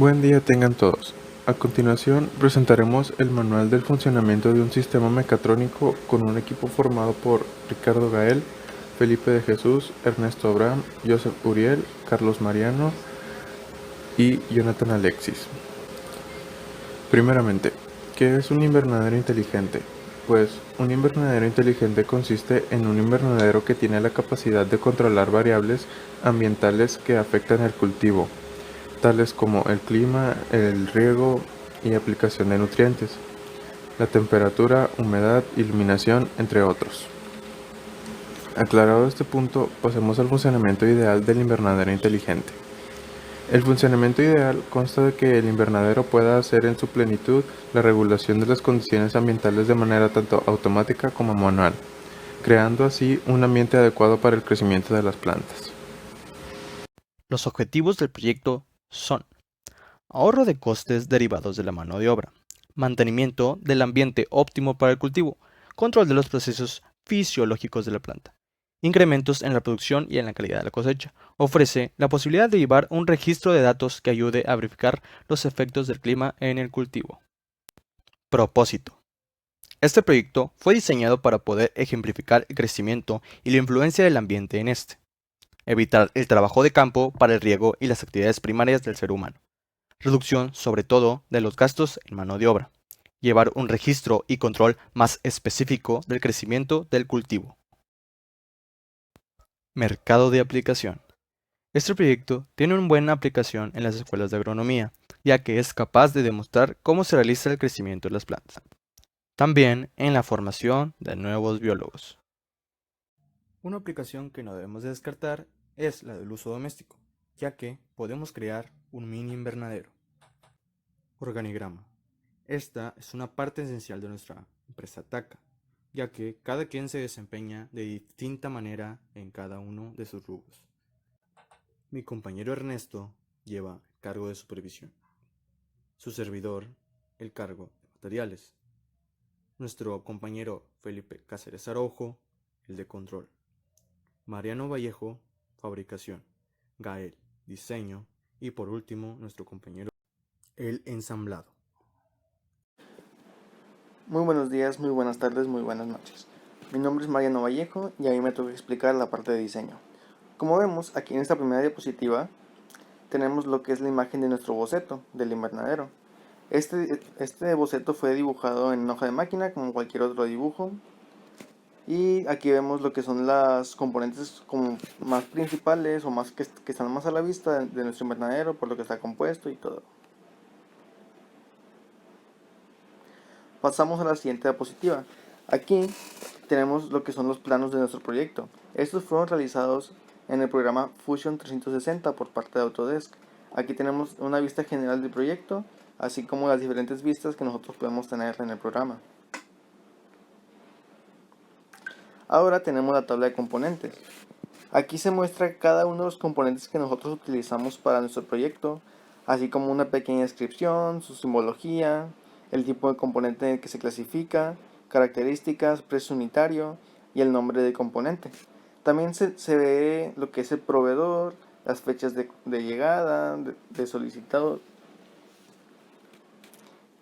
Buen día tengan todos. A continuación presentaremos el manual del funcionamiento de un sistema mecatrónico con un equipo formado por Ricardo Gael, Felipe de Jesús, Ernesto Abraham, Joseph Uriel, Carlos Mariano y Jonathan Alexis. Primeramente, ¿qué es un invernadero inteligente? Pues un invernadero inteligente consiste en un invernadero que tiene la capacidad de controlar variables ambientales que afectan el cultivo, tales como el clima, el riego y aplicación de nutrientes, la temperatura, humedad, iluminación, entre otros. Aclarado este punto, pasemos al funcionamiento ideal del invernadero inteligente. El funcionamiento ideal consta de que el invernadero pueda hacer en su plenitud la regulación de las condiciones ambientales de manera tanto automática como manual, creando así un ambiente adecuado para el crecimiento de las plantas. Los objetivos del proyecto son ahorro de costes derivados de la mano de obra, mantenimiento del ambiente óptimo para el cultivo, control de los procesos fisiológicos de la planta, incrementos en la producción y en la calidad de la cosecha. Ofrece la posibilidad de llevar un registro de datos que ayude a verificar los efectos del clima en el cultivo. Propósito. Este proyecto fue diseñado para poder ejemplificar el crecimiento y la influencia del ambiente en este, evitar el trabajo de campo para el riego y las actividades primarias del ser humano, reducción sobre todo de los gastos en mano de obra, llevar un registro y control más específico del crecimiento del cultivo. Mercado de aplicación. Este proyecto tiene una buena aplicación en las escuelas de agronomía, ya que es capaz de demostrar cómo se realiza el crecimiento de las plantas. También en la formación de nuevos biólogos. Una aplicación que no debemos descartar es la del uso doméstico, ya que podemos crear un mini invernadero. Organigrama. Esta es una parte esencial de nuestra empresa TACA, ya que cada quien se desempeña de distinta manera en cada uno de sus rubros. Mi compañero Ernesto lleva el cargo de supervisión, su servidor el cargo de materiales, nuestro compañero Felipe Cáceres Araujo el de control, Mariano Vallejo fabricación, Gael diseño y por último nuestro compañero el ensamblado. Muy buenos días, muy buenas tardes, muy buenas noches. Mi nombre es Mariano Vallejo y a mí me toca explicar la parte de diseño. Como vemos, aquí en esta primera diapositiva tenemos lo que es la imagen de nuestro boceto del invernadero. Este boceto fue dibujado en hoja de máquina como cualquier otro dibujo. Y aquí vemos lo que son las componentes como más principales o más que están más a la vista de nuestro invernadero, por lo que está compuesto y todo. Pasamos a la siguiente diapositiva. Aquí tenemos lo que son los planos de nuestro proyecto. Estos fueron realizados en el programa Fusion 360 por parte de Autodesk. Aquí tenemos una vista general del proyecto, así como las diferentes vistas que nosotros podemos tener en el programa. Ahora tenemos la tabla de componentes. Aquí se muestra cada uno de los componentes que nosotros utilizamos para nuestro proyecto, así como una pequeña descripción, su simbología, el tipo de componente en el que se clasifica, características, precio unitario y el nombre del componente. También se ve lo que es el proveedor, las fechas de llegada, de solicitado.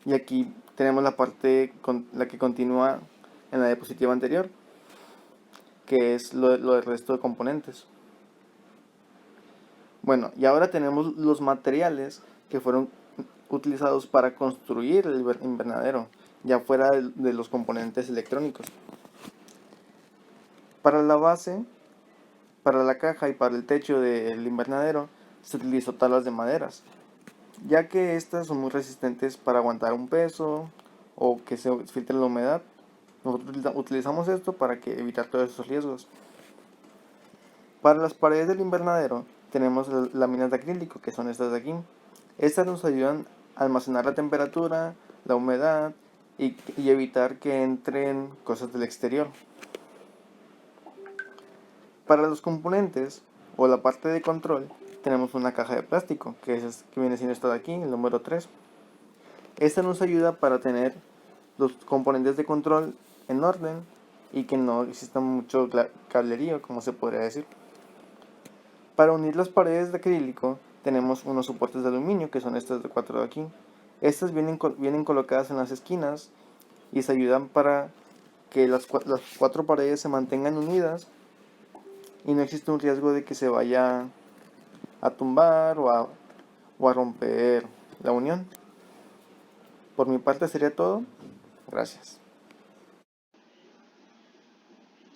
Y aquí tenemos la parte la que continúa en la diapositiva anterior, que es lo del resto de componentes. Bueno, y ahora tenemos los materiales que fueron utilizados para construir el invernadero, ya fuera de los componentes electrónicos. Para la base, para la caja y para el techo del invernadero se utilizó tablas de maderas, ya que estas son muy resistentes para aguantar un peso o que se filtre la humedad. Nosotros utilizamos esto para evitar todos esos riesgos. Para las paredes del invernadero tenemos láminas de acrílico, que son estas de aquí. Estas nos ayudan a almacenar la temperatura, la humedad y evitar que entren cosas del exterior. Para los componentes o la parte de control tenemos una caja de plástico, que viene siendo esta de aquí, el número 3. Esta nos ayuda para tener los componentes de control en orden y que no exista mucho cablerío, como se podría decir. Para unir las paredes de acrílico tenemos unos soportes de aluminio, que son estas de 4 de aquí. Estas vienen colocadas en las esquinas y se ayudan para que las 4 paredes se mantengan unidas y no existe un riesgo de que se vaya a tumbar o a romper la unión. Por mi parte sería todo. Gracias.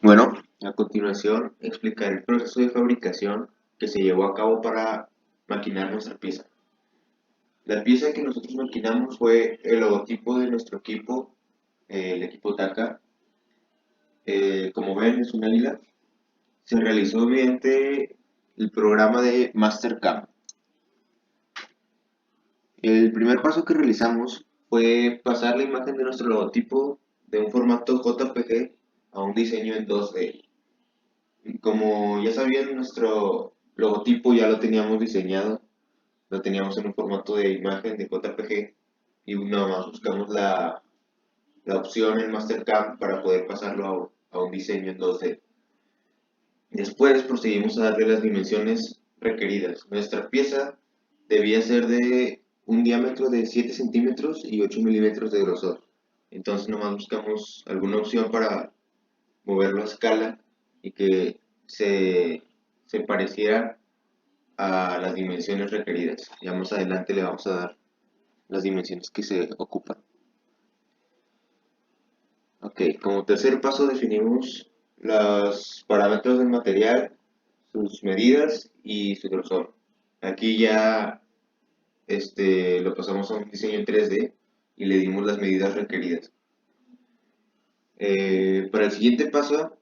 Bueno, a continuación explicaré el proceso de fabricación que se llevó a cabo para maquinar nuestra pieza. La pieza que nosotros maquinamos fue el logotipo de nuestro equipo, el equipo TACA. Como ven, es un águila. Se realizó mediante el programa de Mastercam. El primer paso que realizamos fue pasar la imagen de nuestro logotipo de un formato JPG a un diseño en 2D. Como ya sabían, nuestro logotipo ya lo teníamos diseñado, lo teníamos en un formato de imagen de JPG y nada más buscamos la opción en Mastercam para poder pasarlo a un diseño en 2D. Después procedimos a darle las dimensiones requeridas. Nuestra pieza debía ser de un diámetro de 7 centímetros y 8 milímetros de grosor. Entonces nomás buscamos alguna opción para moverlo a escala y que se pareciera a las dimensiones requeridas. Ya más adelante le vamos a dar las dimensiones que se ocupan. Ok, como tercer paso definimos los parámetros del material, sus medidas y su grosor. Aquí ya lo pasamos a un diseño en 3D y le dimos las medidas requeridas. Para el siguiente paso,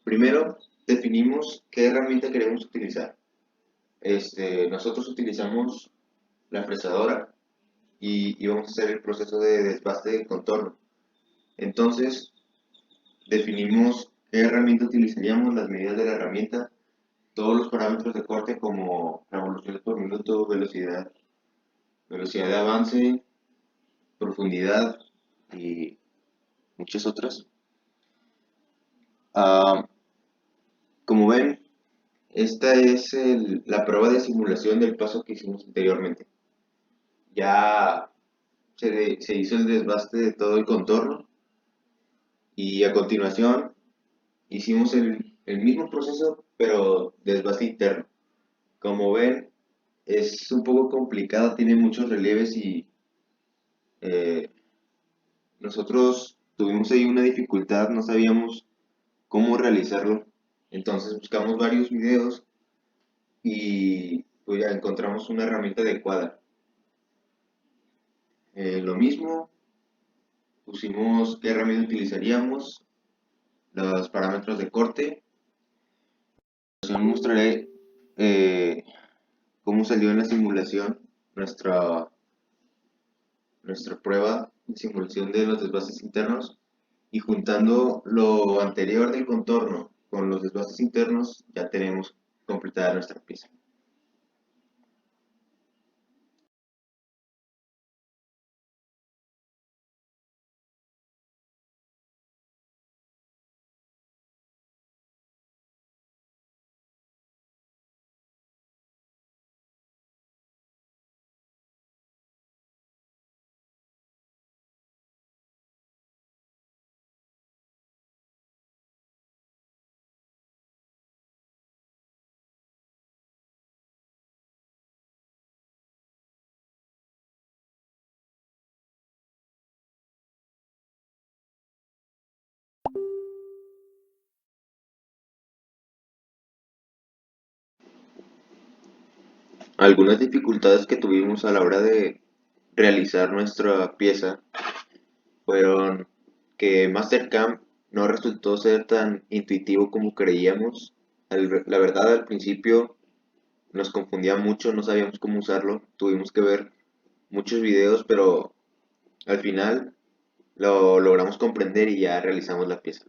primero definimos qué herramienta queremos utilizar. Nosotros utilizamos la fresadora y vamos a hacer el proceso de desbaste de contorno. Entonces, definimos qué herramienta utilizaríamos, las medidas de la herramienta, todos los parámetros de corte como revoluciones por minuto, velocidad de avance, profundidad y muchas otras. Ah, como ven, esta es la prueba de simulación del paso que hicimos anteriormente. Ya se hizo el desbaste de todo el contorno y a continuación hicimos el mismo proceso pero desbaste interno. Como ven, es un poco complicado, tiene muchos relieves y eh, nosotros tuvimos ahí una dificultad, no sabíamos cómo realizarlo. Entonces buscamos varios videos y pues ya encontramos una herramienta adecuada. Lo mismo, pusimos qué herramienta utilizaríamos, los parámetros de corte. Os mostraré cómo salió en la simulación nuestra prueba de simulación de los desbases internos y juntando lo anterior del contorno con los desbases internos ya tenemos completada nuestra pieza. Algunas dificultades que tuvimos a la hora de realizar nuestra pieza fueron que Mastercam no resultó ser tan intuitivo como creíamos. La verdad, al principio nos confundía mucho, no sabíamos cómo usarlo. Tuvimos que ver muchos videos, pero al final lo logramos comprender y ya realizamos la pieza.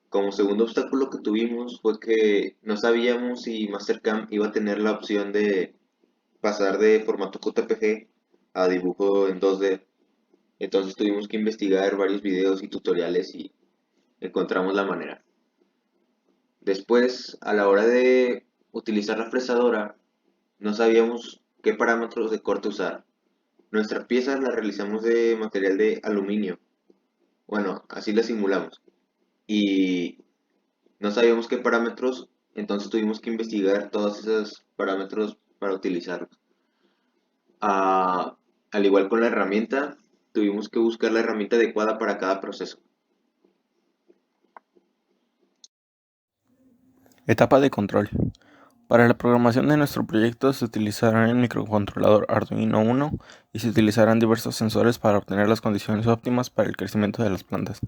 Como segundo obstáculo que tuvimos fue que no sabíamos si Mastercam iba a tener la opción de pasar de formato JPG a dibujo en 2D. Entonces tuvimos que investigar varios videos y tutoriales y encontramos la manera. Después, a la hora de utilizar la fresadora, no sabíamos qué parámetros de corte usar. Nuestra pieza la realizamos de material de aluminio. Bueno, así la simulamos. Y no sabíamos qué parámetros, entonces tuvimos que investigar todos esos parámetros para utilizarlos. Al igual con la herramienta, tuvimos que buscar la herramienta adecuada para cada proceso. Etapa de control. Para la programación de nuestro proyecto se utilizará el microcontrolador Arduino Uno y se utilizarán diversos sensores para obtener las condiciones óptimas para el crecimiento de las plantas.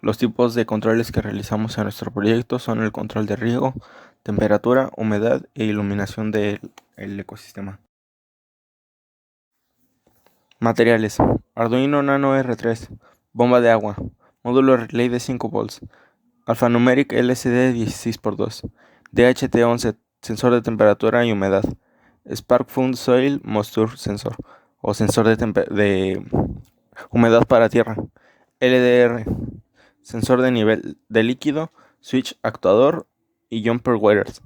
Los tipos de controles que realizamos en nuestro proyecto son el control de riego, temperatura, humedad e iluminación del ecosistema. Materiales: Arduino Nano R3, bomba de agua, módulo relay de 5 volts, alfanumeric LCD 16x2, DHT11, sensor de temperatura y humedad, SparkFun Soil Moisture Sensor o sensor de humedad para tierra, LDR, sensor de nivel de líquido, switch actuador y jumper wires.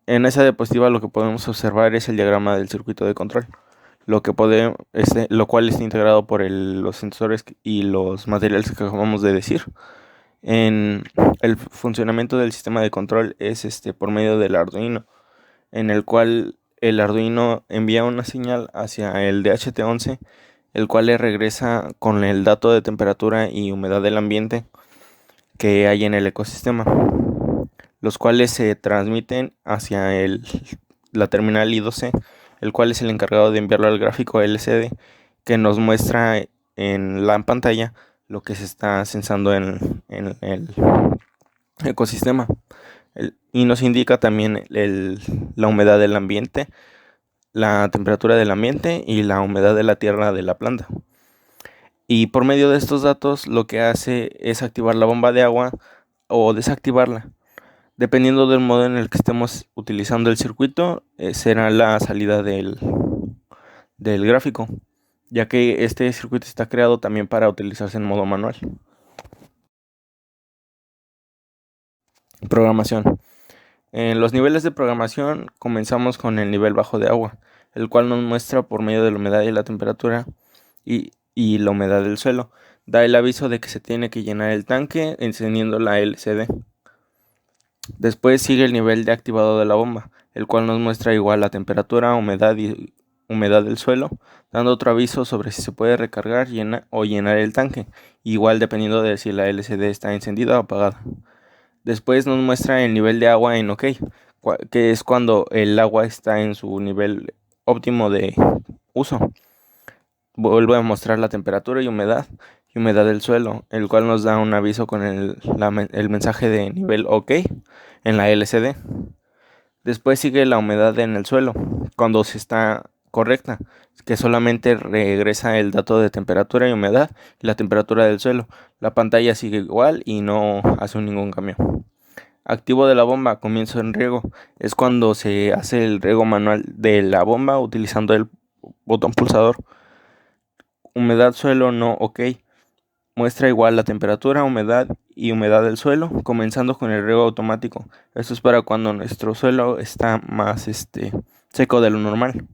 En esa diapositiva lo que podemos observar es el diagrama del circuito de control, lo cual está integrado por los sensores y los materiales que acabamos de decir. En el funcionamiento del sistema de control es por medio del Arduino, en el cual el Arduino envía una señal hacia el DHT11, el cual le regresa con el dato de temperatura y humedad del ambiente que hay en el ecosistema, los cuales se transmiten hacia la terminal I2C, el cual es el encargado de enviarlo al gráfico LCD que nos muestra en la pantalla lo que se está sensando en el ecosistema, y nos indica también la humedad del ambiente, la temperatura del ambiente y la humedad de la tierra de la planta. Y por medio de estos datos lo que hace es activar la bomba de agua o desactivarla. Dependiendo del modo en el que estemos utilizando el circuito, será la salida del gráfico, ya que este circuito está creado también para utilizarse en modo manual. Programación. En los niveles de programación comenzamos con el nivel bajo de agua, el cual nos muestra por medio de la humedad y la temperatura y la humedad del suelo. Da el aviso de que se tiene que llenar el tanque encendiendo la LCD. Después sigue el nivel de activado de la bomba, el cual nos muestra igual la temperatura, humedad y humedad del suelo, dando otro aviso sobre si se puede recargar o llenar el tanque, igual dependiendo de si la LCD está encendida o apagada. Después nos muestra el nivel de agua en OK, que es cuando el agua está en su nivel óptimo de uso. Vuelve a mostrar la temperatura y humedad del suelo, el cual nos da un aviso con el mensaje de nivel OK en la LCD. Después sigue la humedad en el suelo, cuando se está correcta, que solamente regresa el dato de temperatura y humedad y la temperatura del suelo. La pantalla sigue igual y no hace ningún cambio. Activo de la bomba, comienzo en riego. Es cuando se hace el riego manual de la bomba utilizando el botón pulsador. Humedad suelo no OK. Muestra igual la temperatura, humedad y humedad del suelo, comenzando con el riego automático. Esto es para cuando nuestro suelo está más seco de lo normal.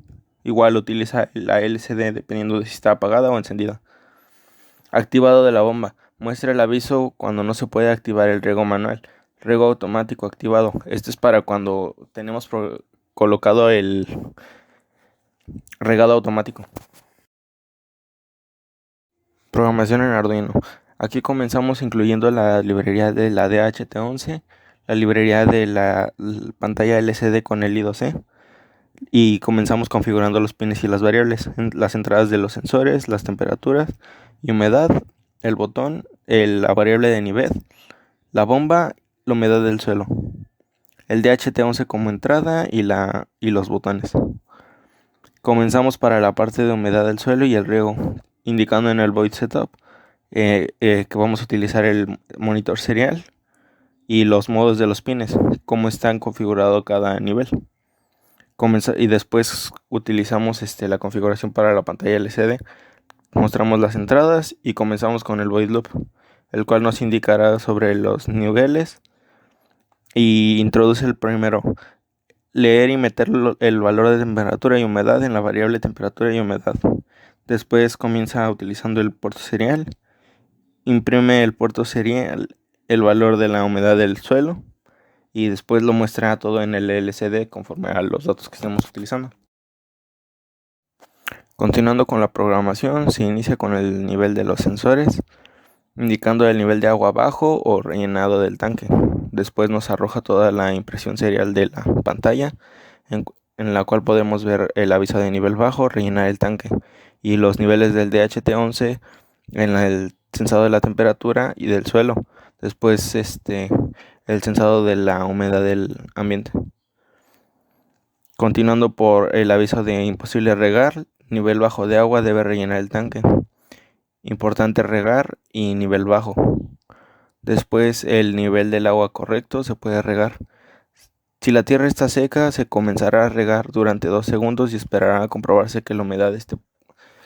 Igual utiliza la LCD dependiendo de si está apagada o encendida. Activado de la bomba. Muestra el aviso cuando no se puede activar el riego manual. Riego automático activado. Esto es para cuando tenemos colocado el regado automático. Programación en Arduino. Aquí comenzamos incluyendo la librería de la DHT11, la librería de la pantalla LCD con el I2C, y comenzamos configurando los pines y las variables, las entradas de los sensores, las temperaturas y humedad, el botón, la variable de nivel, la bomba, la humedad del suelo, el DHT11 como entrada y los botones. Comenzamos para la parte de humedad del suelo y el riego, indicando en el void setup que vamos a utilizar el monitor serial y los modos de los pines, cómo están configurados cada nivel. Y después utilizamos la configuración para la pantalla LCD, mostramos las entradas y comenzamos con el void loop, el cual nos indicará sobre los niveles y introduce el primero. leer y meter el valor de temperatura y humedad en la variable temperatura y humedad. Después comienza utilizando el puerto serial, imprime el puerto serial el valor de la humedad del suelo y después lo muestra todo en el LCD conforme a los datos que estemos utilizando. Continuando con la programación, se inicia con el nivel de los sensores, indicando el nivel de agua bajo o rellenado del tanque. Después nos arroja toda la impresión serial de la pantalla, en la cual podemos ver el aviso de nivel bajo, rellenar el tanque, y los niveles del DHT11 en el sensado de la temperatura y del suelo. Después el sensado de la humedad del ambiente. Continuando por el aviso de imposible regar, nivel bajo de agua, debe rellenar el tanque. Importante regar y nivel bajo. Después el nivel del agua correcto, se puede regar. Si la tierra está seca, se comenzará a regar durante 2 segundos y esperará a comprobarse que la humedad esté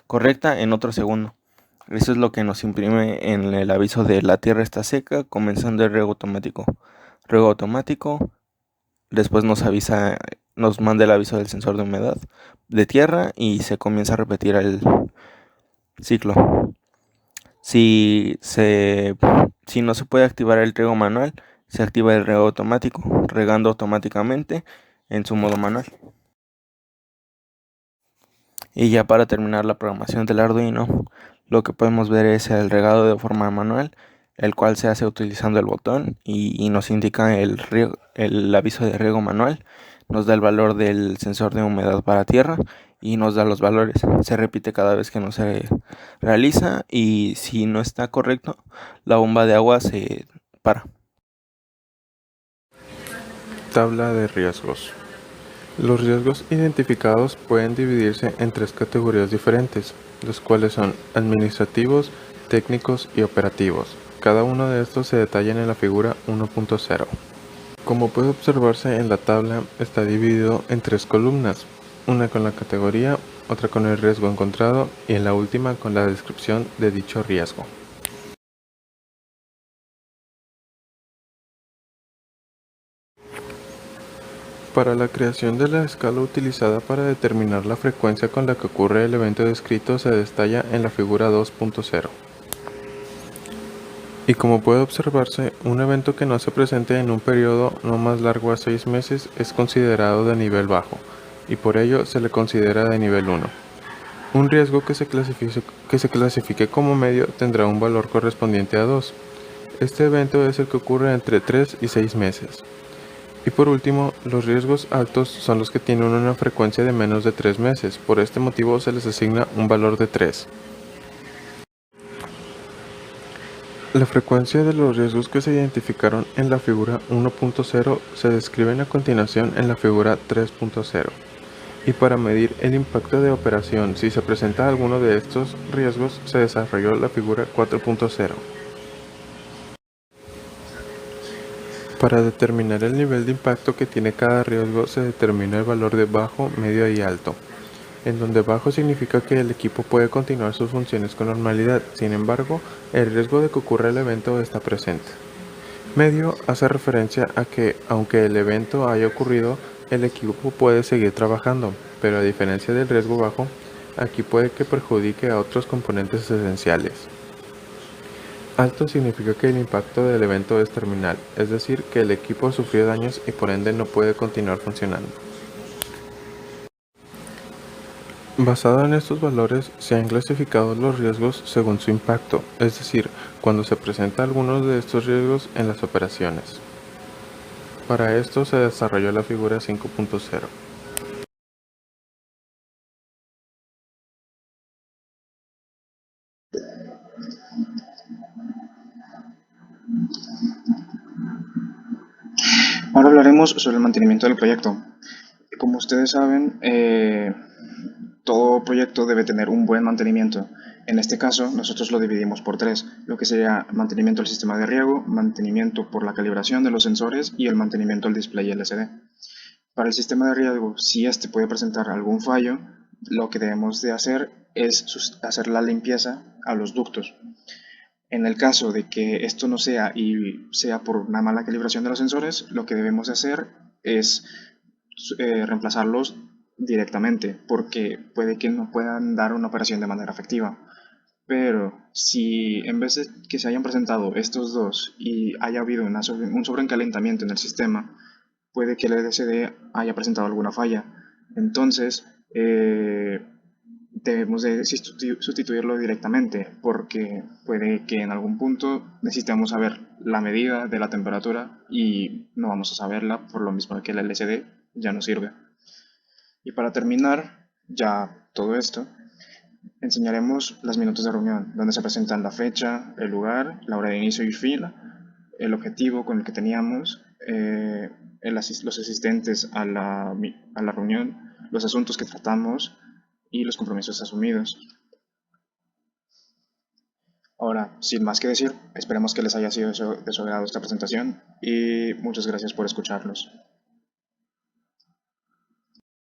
correcta en otro segundo. Eso es lo que nos imprime en el aviso de la tierra está seca, comenzando el riego automático. Riego automático, después nos manda el aviso del sensor de humedad de tierra y se comienza a repetir el ciclo. Si no se puede activar el riego manual, se activa el riego automático, regando automáticamente en su modo manual. Y ya para terminar la programación del Arduino, lo que podemos ver es el regado de forma manual, el cual se hace utilizando el botón y nos indica el aviso de riego manual, nos da el valor del sensor de humedad para tierra y nos da los valores. Se repite cada vez que no se realiza y si no está correcto, la bomba de agua se para. Tabla de riesgos. Los riesgos identificados pueden dividirse en 3 categorías diferentes, los cuales son administrativos, técnicos y operativos. Cada uno de estos se detallan en la figura 1.0. Como puede observarse en la tabla, está dividido en 3 columnas, una con la categoría, otra con el riesgo encontrado y en la última con la descripción de dicho riesgo. Para la creación de la escala utilizada para determinar la frecuencia con la que ocurre el evento descrito se detalla en la figura 2.0. Y como puede observarse, un evento que no se presente en un periodo no más largo a 6 meses es considerado de nivel bajo, y por ello se le considera de nivel 1. Un riesgo que se clasifique como medio tendrá un valor correspondiente a 2. Este evento es el que ocurre entre 3 y 6 meses. Y por último, los riesgos altos son los que tienen una frecuencia de menos de 3 meses. Por este motivo se les asigna un valor de 3. La frecuencia de los riesgos que se identificaron en la figura 1.0 se describen a continuación en la figura 3.0. Y para medir el impacto de operación si se presenta alguno de estos riesgos se desarrolló la figura 4.0. Para determinar el nivel de impacto que tiene cada riesgo se determina el valor de bajo, medio y alto, en donde bajo significa que el equipo puede continuar sus funciones con normalidad, sin embargo, el riesgo de que ocurra el evento está presente. Medio hace referencia a que, aunque el evento haya ocurrido, el equipo puede seguir trabajando, pero a diferencia del riesgo bajo, aquí puede que perjudique a otros componentes esenciales. Alto significa que el impacto del evento es terminal, es decir, que el equipo sufrió daños y por ende no puede continuar funcionando. Basado en estos valores, se han clasificado los riesgos según su impacto, es decir, cuando se presenta alguno de estos riesgos en las operaciones. Para esto se desarrolló la figura 5.0. Ahora hablaremos sobre el mantenimiento del proyecto. Como ustedes saben, todo proyecto debe tener un buen mantenimiento. En este caso, nosotros lo dividimos por 3, lo que sería mantenimiento del sistema de riego, mantenimiento por la calibración de los sensores y el mantenimiento del display LCD. Para el sistema de riego, si este puede presentar algún fallo, lo que debemos de hacer es hacer la limpieza a los ductos. En el caso de que esto no sea y sea por una mala calibración de los sensores, lo que debemos hacer es reemplazarlos directamente, porque puede que no puedan dar una operación de manera efectiva. Pero si en vez de que se hayan presentado estos dos y haya habido un sobrecalentamiento en el sistema, puede que el LCD haya presentado alguna falla. Entonces, debemos de sustituirlo directamente, porque puede que en algún punto necesitemos saber la medida de la temperatura y no vamos a saberla por lo mismo que el LCD ya no sirve. Y para terminar ya todo esto, enseñaremos las minutos de reunión, donde se presentan la fecha, el lugar, la hora de inicio y fin, el objetivo con el que teníamos, los asistentes a la reunión, los asuntos que tratamos y los compromisos asumidos. Ahora, sin más que decir, esperemos que les haya sido de su agrado esta presentación y muchas gracias por escucharlos.